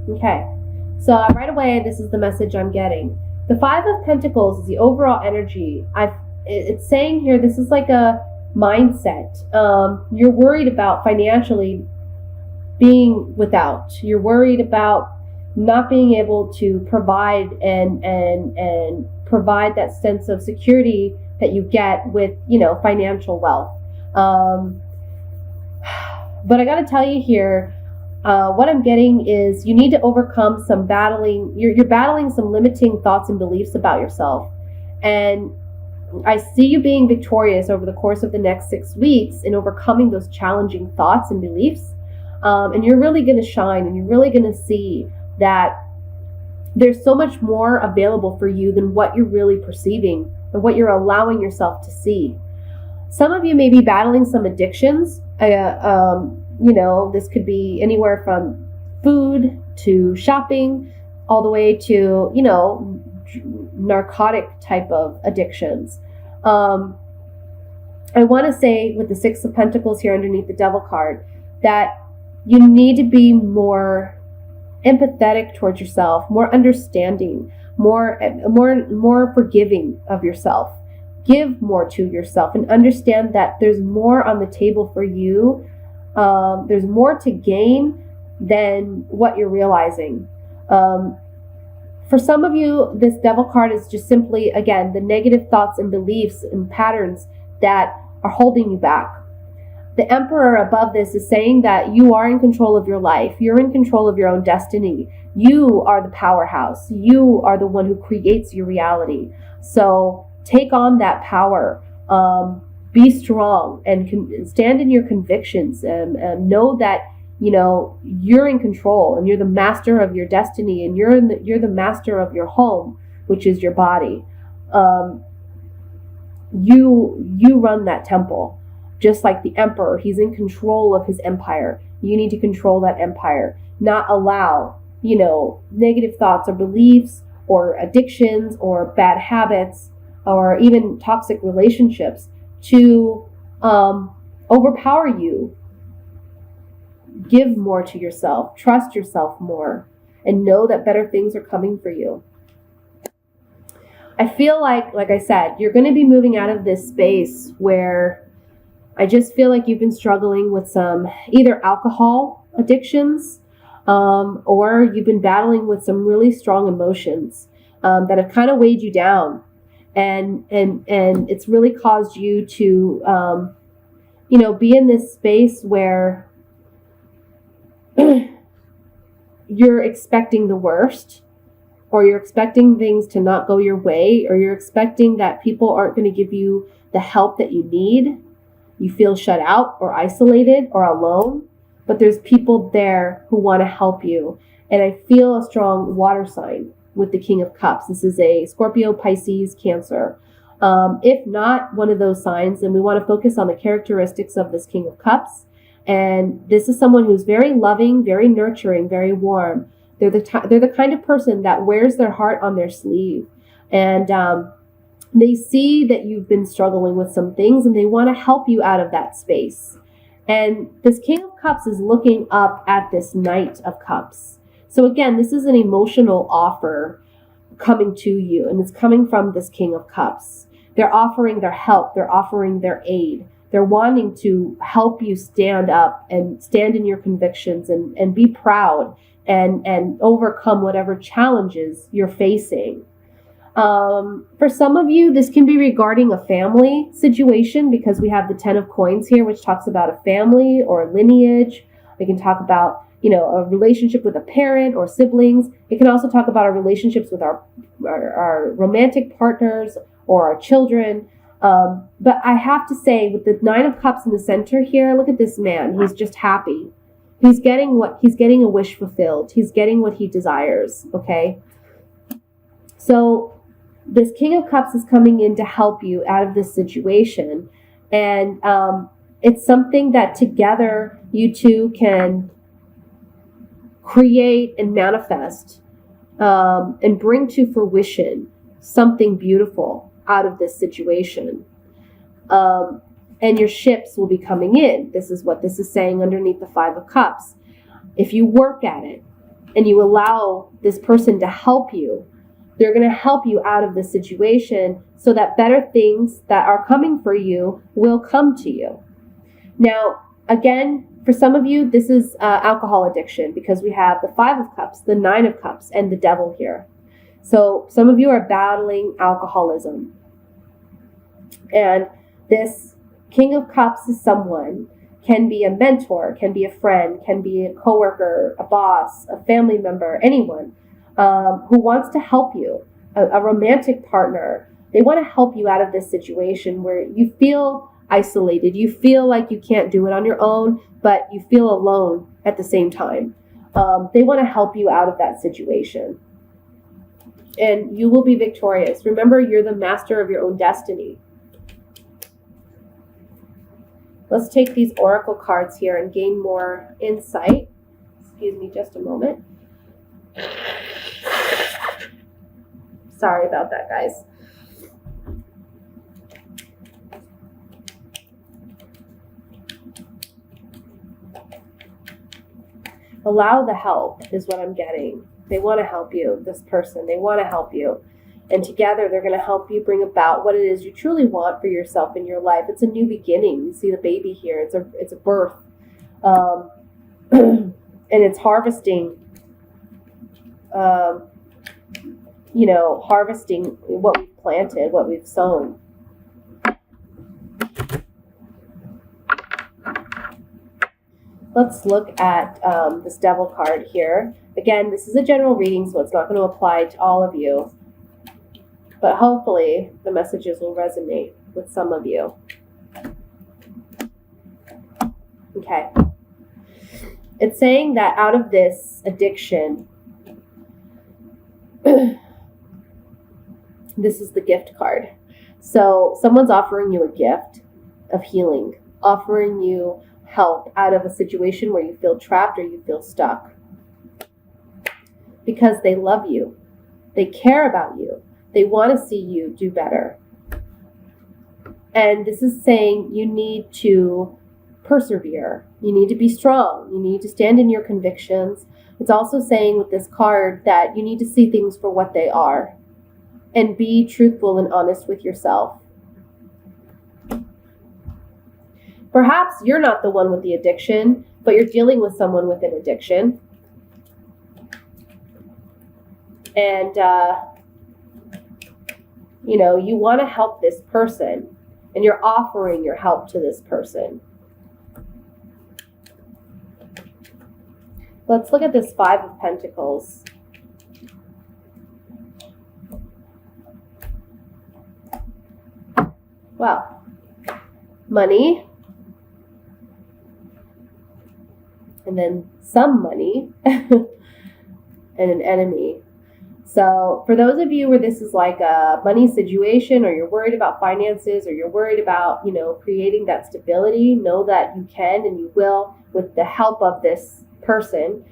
Okay. So right away, this is the message I'm getting. The Five of Pentacles is the overall energy. It's saying here this is like a mindset. You're worried about financially being without. You're worried about not being able to provide and provide that sense of security that you get with, financial wealth. But I got to tell you here, what I'm getting is you need to overcome some battling. You're battling some limiting thoughts and beliefs about yourself. And I see you being victorious over the course of the next 6 weeks in overcoming those challenging thoughts and beliefs. And you're really going to shine, and you're really going to see that there's so much more available for you than what you're really perceiving and what you're allowing yourself to see. Some of you may be battling some addictions. This could be anywhere from food to shopping, all the way to, narcotic type of addictions. I want to say with the Six of Pentacles here underneath the Devil card that you need to be more empathetic towards yourself, more understanding, more forgiving of yourself. Give more to yourself and understand that there's more on the table for you. There's more to gain than what you're realizing. For some of you, this Devil card is just simply, again, the negative thoughts and beliefs and patterns that are holding you back. The Emperor above this is saying that you are in control of your life. You're in control of your own destiny. You are the powerhouse. You are the one who creates your reality. So take on that power. Be strong and stand in your convictions and know that, you're in control and you're the master of your destiny, and you're the master of your home, which is your body. You run that temple. Just like the Emperor, he's in control of his empire. You need to control that empire, not allow, negative thoughts or beliefs or addictions or bad habits or even toxic relationships to overpower you. Give more to yourself, trust yourself more, and know that better things are coming for you. I feel like I said, you're going to be moving out of this space where I just feel like you've been struggling with some either alcohol addictions or you've been battling with some really strong emotions that have kind of weighed you down. And it's really caused you to, be in this space where you're expecting the worst, or you're expecting things to not go your way, or you're expecting that people aren't going to give you the help that you need. You feel shut out or isolated or alone, but there's people there who want to help you. And I feel a strong water sign with the King of Cups. This is a Scorpio, Pisces, Cancer. If not one of those signs, then we want to focus on the characteristics of this King of Cups. And this is someone who's very loving, very nurturing, very warm. They're the kind of person that wears their heart on their sleeve. And they see that you've been struggling with some things and they want to help you out of that space. And this King of Cups is looking up at this Knight of Cups. So again, this is an emotional offer coming to you, and it's coming from this King of Cups. They're offering their help. They're offering their aid. They're wanting to help you stand up and stand in your convictions and be proud and overcome whatever challenges you're facing. For some of you, this can be regarding a family situation, because we have the 10 of Coins here, which talks about a family or a lineage. We can talk about, a relationship with a parent or siblings. It can also talk about our relationships with our romantic partners or our children. But I have to say, with the 9 of Cups in the center here, look at this man. He's just happy. He's getting a wish fulfilled. He's getting what he desires. Okay. So this King of Cups is coming in to help you out of this situation. And it's something that together you two can create and manifest and bring to fruition something beautiful out of this situation. And your ships will be coming in. This is what this is saying underneath the 5 of Cups. If you work at it and you allow this person to help you, they're going to help you out of this situation so that better things that are coming for you will come to you. Now, again, for some of you, this is alcohol addiction, because we have the 5 of Cups, the 9 of Cups, and the Devil here. So some of you are battling alcoholism. And this King of Cups is someone, can be a mentor, can be a friend, can be a coworker, a boss, a family member, anyone who wants to help you, a romantic partner. They want to help you out of this situation where you feel isolated. You feel like you can't do it on your own, but you feel alone at the same time. They want to help you out of that situation. And you will be victorious. Remember, you're the master of your own destiny. Let's take these oracle cards here and gain more insight. Excuse me just a moment. Sorry about that, guys. Allow the help is what I'm getting. They want to help you, this person. They want to help you. And together they're going to help you bring about what it is you truly want for yourself in your life. It's a new beginning. You see the baby here. It's a birth. And it's harvesting, harvesting what we've planted, what we've sown. Let's look at this Devil card here. Again, this is a general reading, so it's not going to apply to all of you. But hopefully the messages will resonate with some of you. Okay. It's saying that out of this addiction, this is the gift card. So someone's offering you a gift of healing, offering you help out of a situation where you feel trapped or you feel stuck. Because they love you. They care about you. They want to see you do better. And this is saying you need to persevere. You need to be strong. You need to stand in your convictions. It's also saying with this card that you need to see things for what they are and be truthful and honest with yourself. Perhaps you're not the one with the addiction, but you're dealing with someone with an addiction. And, you want to help this person, and you're offering your help to this person. Let's look at this 5 of Pentacles. Well, money, and then some money, and an enemy. So for those of you where this is like a money situation, or you're worried about finances, or you're worried about, creating that stability, know that you can and you will with the help of this person.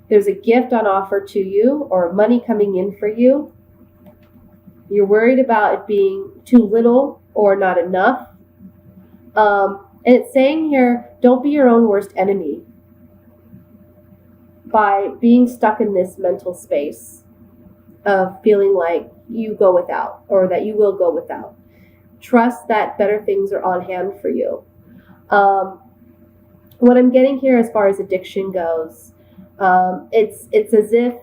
There's a gift on offer to you, or money coming in for you. You're worried about it being too little or not enough. And it's saying here, don't be your own worst enemy by being stuck in this mental space of feeling like you go without, or that you will go without. Trust that better things are on hand for you. What I'm getting here as far as addiction goes, it's as if,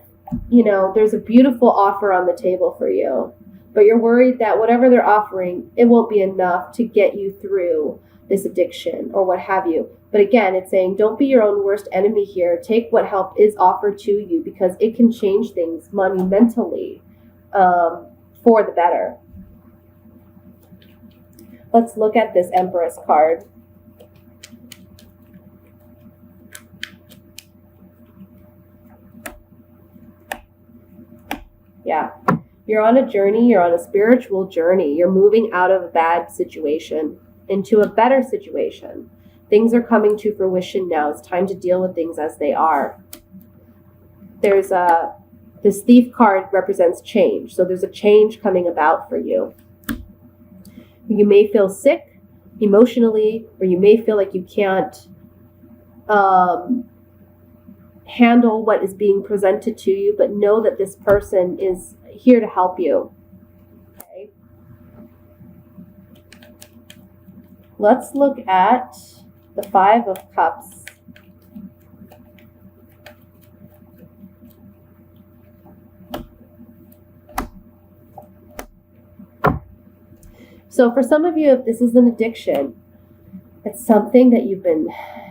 there's a beautiful offer on the table for you, but you're worried that whatever they're offering, it won't be enough to get you through this addiction or what have you. But again, it's saying don't be your own worst enemy here. Take what help is offered to you, because it can change things monumentally for the better. Let's look at this Empress card. Yeah. You're on a journey. You're on a spiritual journey. You're moving out of a bad situation into a better situation. Things are coming to fruition now. It's time to deal with things as they are. There's this Thief card represents change. So there's a change coming about for you. You may feel sick emotionally, or you may feel like you can't handle what is being presented to you, but know that this person is here to help you. Okay. Let's look at the Five of Cups. So for some of you, if this is an addiction, it's something that you've been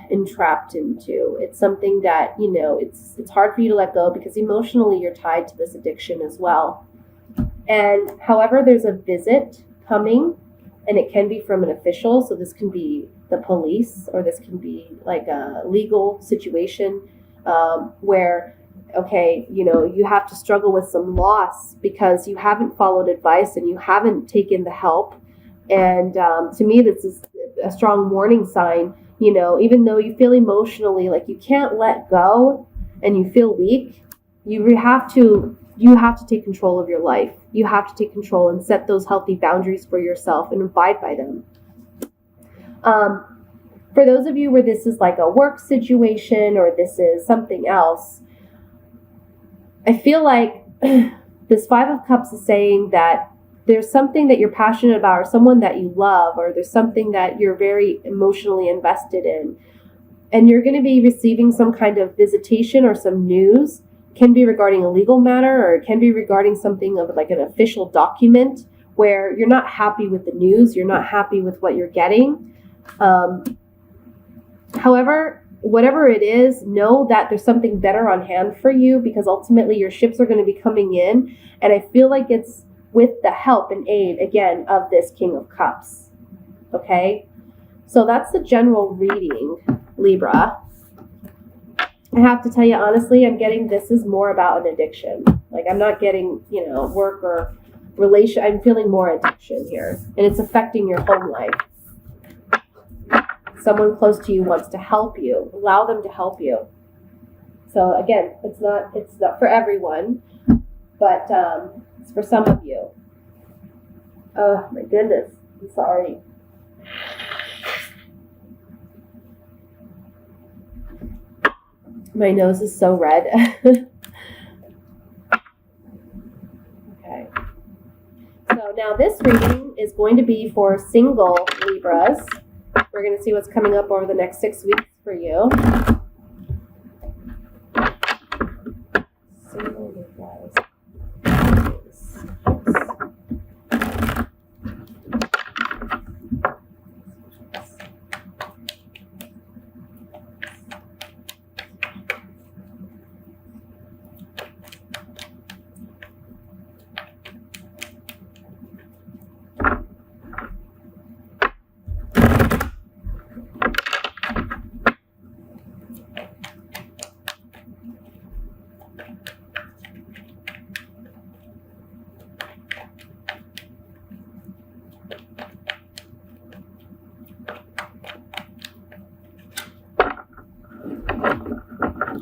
entrapped into. It's something that, you know, it's hard for you to let go because emotionally you're tied to this addiction as well. And however, there's a visit coming, and it can be from an official. So this can be the police, or this can be like a legal situation where, okay, you know, you have to struggle with some loss because you haven't followed advice and you haven't taken the help. And to me, this is a strong warning sign. You know, even though you feel emotionally like you can't let go and you feel weak, you have to take control of your life. You have to take control and set those healthy boundaries for yourself and abide by them. For those of you where this is like a work situation or this is something else, I feel like this Five of Cups is saying that there's something that you're passionate about, or someone that you love, or there's something that you're very emotionally invested in, and you're going to be receiving some kind of visitation or some news. It can be regarding a legal matter, or it can be regarding something of like an official document where you're not happy with the news, you're not happy with what you're getting. However, whatever it is, know that there's something better on hand for you, because ultimately your ships are going to be coming in, and I feel like it's with the help and aid, again, of this King of Cups. Okay? So that's the general reading, Libra. I have to tell you, honestly, I'm getting this is more about an addiction. Like, I'm not getting, you know, work or relation. I'm feeling more addiction here. And it's affecting your home life. Someone close to you wants to help you. Allow them to help you. So, again, it's not for everyone, but it's for some of you. Oh, my goodness. I'm sorry. My nose is so red. Okay. So now this reading is going to be for single Libras. We're going to see what's coming up over the next 6 weeks for you. Single Libras.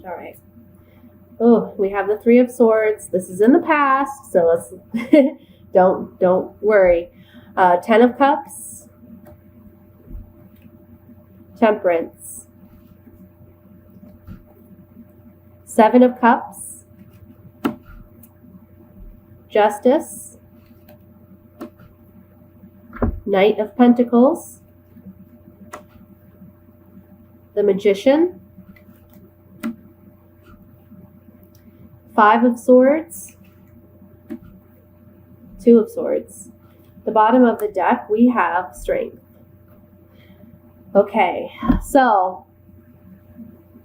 All right. Oh, we have the Three of Swords. This is in the past, so let's don't worry. 10 of Cups, Temperance, 7 of Cups, Justice, Knight of Pentacles, the Magician, 5 of Swords, 2 of Swords. The bottom of the deck, we have Strength. Okay, so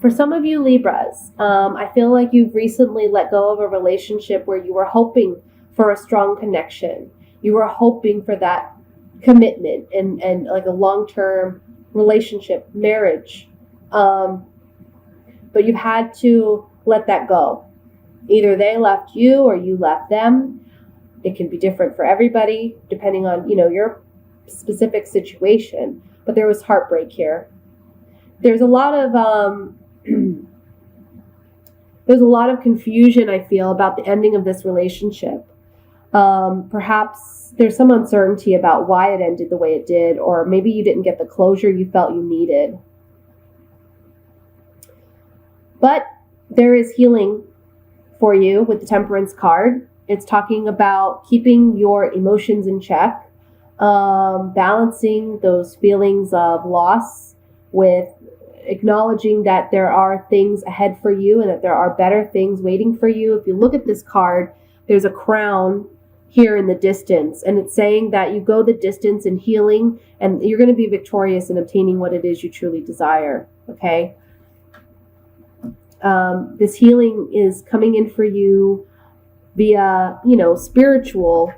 for some of you Libras, I feel like you've recently let go of a relationship where you were hoping for a strong connection. You were hoping for that commitment and like a long-term relationship, marriage. But you've had to let that go. Either they left you or you left them. It can be different for everybody, depending on, you know, your specific situation. But there was heartbreak here. There's a lot of confusion, I feel, about the ending of this relationship. Perhaps there's some uncertainty about why it ended the way it did, or maybe you didn't get the closure you felt you needed. But there is healing for you with the Temperance card. It's talking about keeping your emotions in check, balancing those feelings of loss with acknowledging that there are things ahead for you and that there are better things waiting for you. If you look at this card, there's a crown here in the distance, and it's saying that you go the distance in healing and you're going to be victorious in obtaining what it is you truly desire. Okay. This healing is coming in for you via, spiritual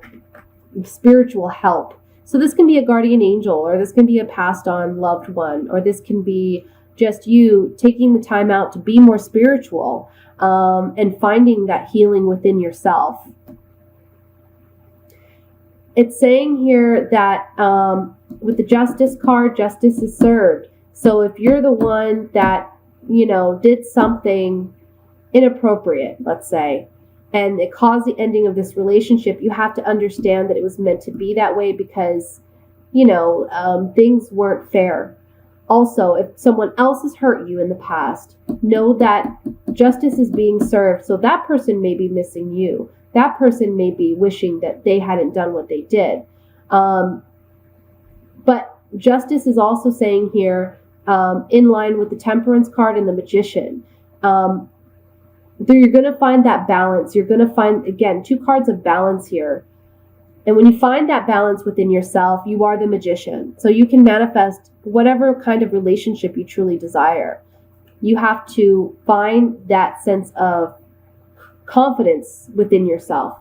help. So this can be a guardian angel, or this can be a passed on loved one, or this can be just you taking the time out to be more spiritual, and finding that healing within yourself. It's saying here that with the Justice card, justice is served. So if you're the one that, did something inappropriate, let's say, and it caused the ending of this relationship, you have to understand that it was meant to be that way because, things weren't fair. Also, if someone else has hurt you in the past, know that justice is being served. So that person may be missing you. That person may be wishing that they hadn't done what they did. But justice is also saying here, in line with the Temperance card and the Magician, you're going to find that balance. You're going to find, again, 2 cards of balance here. And when you find that balance within yourself, you are the Magician. So you can manifest whatever kind of relationship you truly desire. You have to find that sense of confidence within yourself.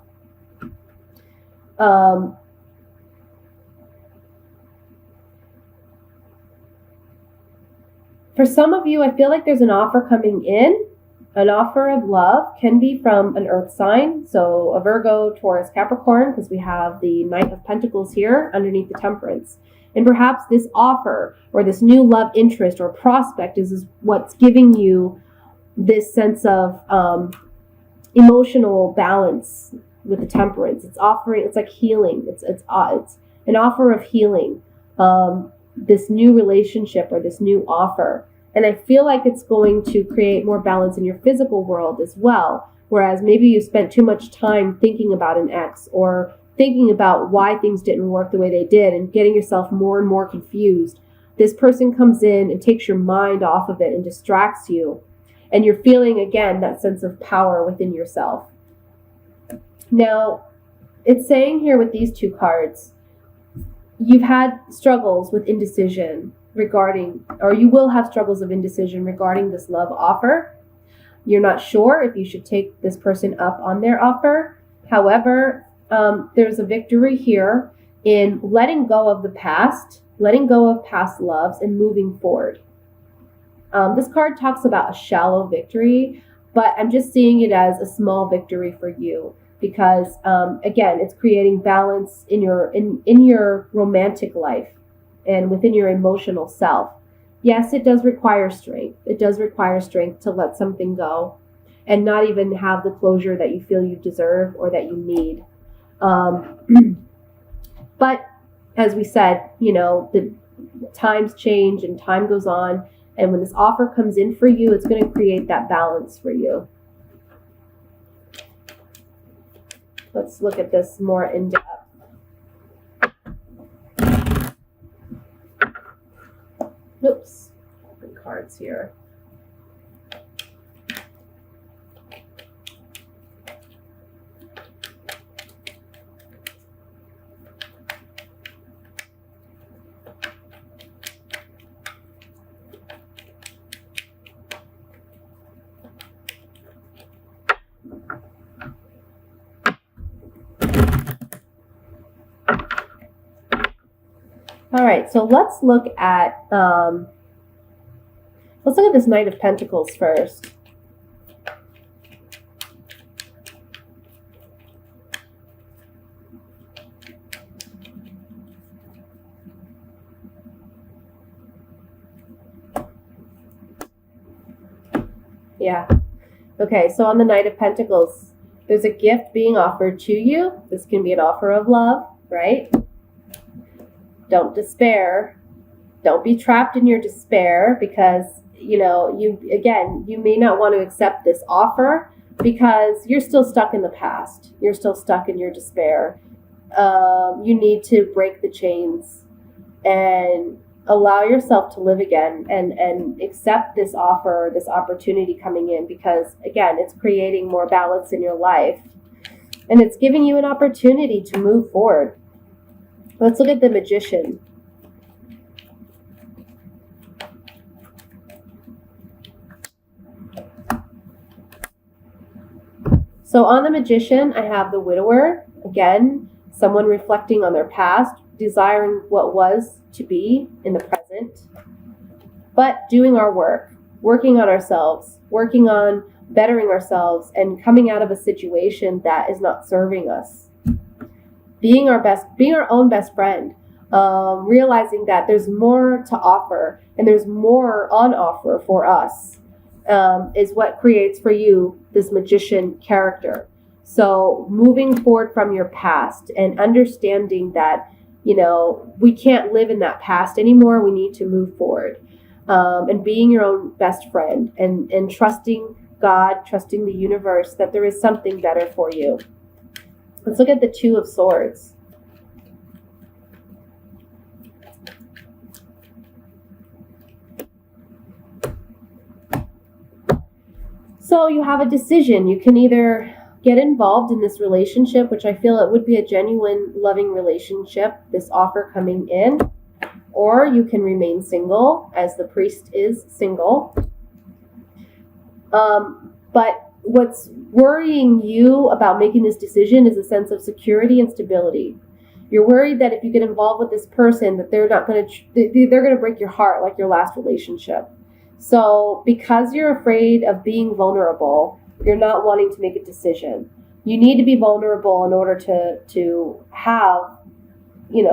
For some of you, I feel like there's an offer coming in. An offer of love can be from an earth sign, so a Virgo, Taurus, Capricorn, because we have the Knight of Pentacles here underneath the Temperance. And perhaps this offer or this new love interest or prospect is what's giving you this sense of emotional balance with the Temperance. It's like healing. It's an offer of healing. This new relationship or this new offer. And I feel like it's going to create more balance in your physical world as well. Whereas maybe you spent too much time thinking about an ex or thinking about why things didn't work the way they did and getting yourself more and more confused. This person comes in and takes your mind off of it and distracts you. And you're feeling, again, that sense of power within yourself. Now, it's saying here with these 2 cards, you've had struggles with indecision regarding, or you will have struggles of indecision regarding this love offer. You're not sure if you should take this person up on their offer. However, there's a victory here in letting go of the past, letting go of past loves, and moving forward. This card talks about a shallow victory, but I'm just seeing it as a small victory for you. Because, again, it's creating balance in your romantic life and within your emotional self. Yes, it does require strength. It does require strength to let something go and not even have the closure that you feel you deserve or that you need. But as we said, the times change and time goes on. And when this offer comes in for you, it's going to create that balance for you. Let's look at this more in depth. Oops, open cards here. All right, so let's look at this Knight of Pentacles first. Yeah. Okay, so on the Knight of Pentacles, there's a gift being offered to you. This can be an offer of love, right? Don't despair. Don't be trapped in your despair because, you may not want to accept this offer because you're still stuck in the past. You're still stuck in your despair. You need to break the chains and allow yourself to live again and accept this offer, this opportunity coming in, because again, it's creating more balance in your life and it's giving you an opportunity to move forward. Let's look at the Magician. So on the Magician, I have the Widower. Again, someone reflecting on their past, desiring what was to be in the present, but doing our work, working on ourselves, working on bettering ourselves and coming out of a situation that is not serving us. Being our own best friend, realizing that there's more to offer and there's more on offer for us, is what creates for you this Magician character. So moving forward from your past and understanding that, we can't live in that past anymore. We need to move forward, and being your own best friend and trusting God, trusting the universe that there is something better for you. Let's look at the Two of Swords. So you have a decision. You can either get involved in this relationship, which I feel it would be a genuine, loving relationship, this offer coming in, or you can remain single, as the Priest is single. But what's worrying you about making this decision is a sense of security and stability. You're worried that if you get involved with this person, that they're going to break your heart like your last relationship. So because you're afraid of being vulnerable, you're not wanting to make a decision. You need to be vulnerable in order to have, you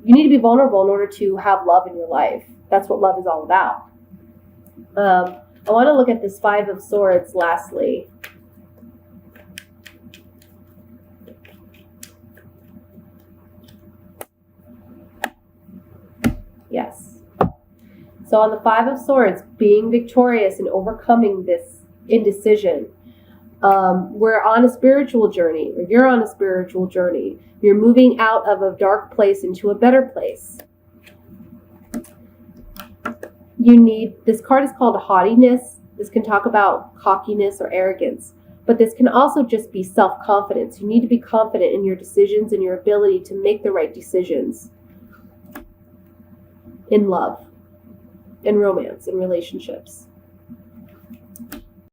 need to be vulnerable in order to have love in your life. That's what love is all about. I want to look at this Five of Swords lastly. Yes. So on the Five of Swords, being victorious and overcoming this indecision, we're on a spiritual journey, or you're on a spiritual journey. You're moving out of a dark place into a better place. This card is called haughtiness. This can talk about cockiness or arrogance, but this can also just be self-confidence. You need to be confident in your decisions and your ability to make the right decisions in love, in romance, in relationships.